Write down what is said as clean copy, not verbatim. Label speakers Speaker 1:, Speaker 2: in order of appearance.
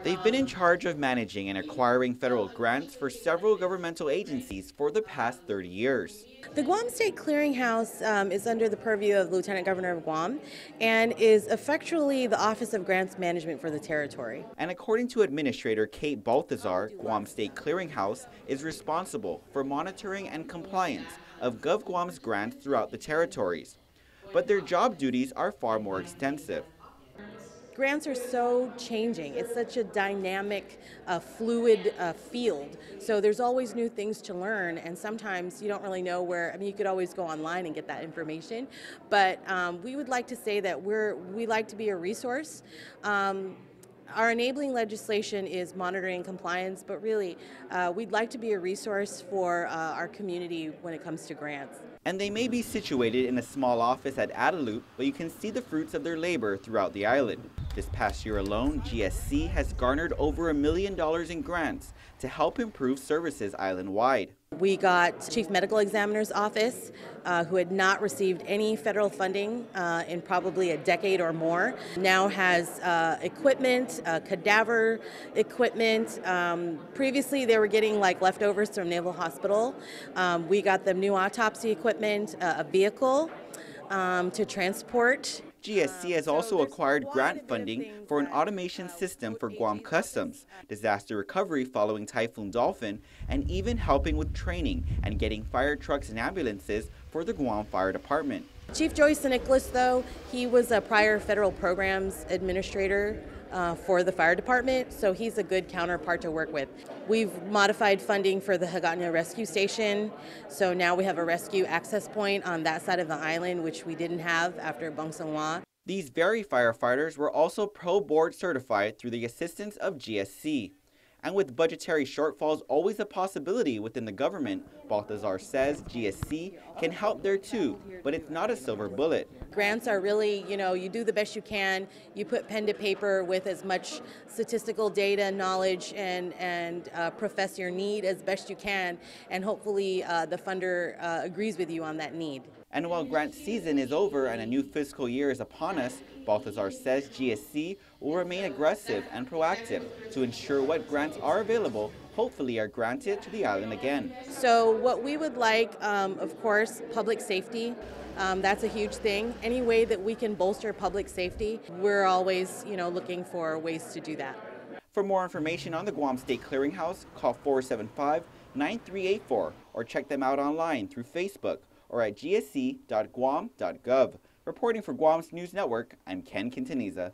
Speaker 1: They've been in charge of managing and acquiring federal grants for several governmental agencies for the past 30 years.
Speaker 2: The Guam State Clearinghouse is under the purview of the Lieutenant Governor of Guam and is effectually the Office of Grants Management for the territory.
Speaker 1: And according to Administrator Kate Balthazar, Guam State Clearinghouse is responsible for monitoring and compliance of GovGuam's grants throughout the territories. But their job duties are far more extensive.
Speaker 2: Grants are so changing. It's such a dynamic, fluid field. So there's always new things to learn, and sometimes you don't really know where. I mean, you could always go online and get that information, but we would like to say that we like to be a resource. Our enabling legislation is monitoring compliance, but really we'd like to be a resource for our community when it comes to grants.
Speaker 1: And they may be situated in a small office at Adelut, but you can see the fruits of their labor throughout the island. This past year alone, GSC has garnered over $1 million in grants to help improve services island-wide.
Speaker 2: We got Chief Medical Examiner's Office, who had not received any federal funding in probably a decade or more, now has equipment, cadaver equipment. Previously they were getting like leftovers from Naval Hospital. We got them new autopsy equipment, a vehicle to transport.
Speaker 1: GSC has also acquired grant funding for an automation system for Guam Customs, disaster recovery following Typhoon Dolphin, and even helping with training and getting fire trucks and ambulances for the Guam Fire Department.
Speaker 2: Chief Joyce Nicholas, though, he was a prior federal programs administrator for the fire department, so he's a good counterpart to work with. We've modified funding for the Hagåtña Rescue Station, so now we have a rescue access point on that side of the island, which we didn't have after Bang Sang-hwa.
Speaker 1: These very firefighters were also pro-board certified through the assistance of GSC. And with budgetary shortfalls always a possibility within the government, Balthazar says GSC can help there too, but it's not a silver bullet.
Speaker 2: Grants are really, you do the best you can, you put pen to paper with as much statistical data, knowledge, and profess your need as best you can, and hopefully the funder agrees with you on that need.
Speaker 1: And while grant season is over and a new fiscal year is upon us, Balthazar says GSC will remain aggressive and proactive to ensure what grants are available hopefully are granted to the island again.
Speaker 2: So what we would like, of course, public safety. That's a huge thing. Any way that we can bolster public safety, we're always, looking for ways to do that.
Speaker 1: For more information on the Guam State Clearinghouse, call 475-9384 or check them out online through Facebook or at gsc.guam.gov. Reporting for Guam's News Network, I'm Ken Quintanilla.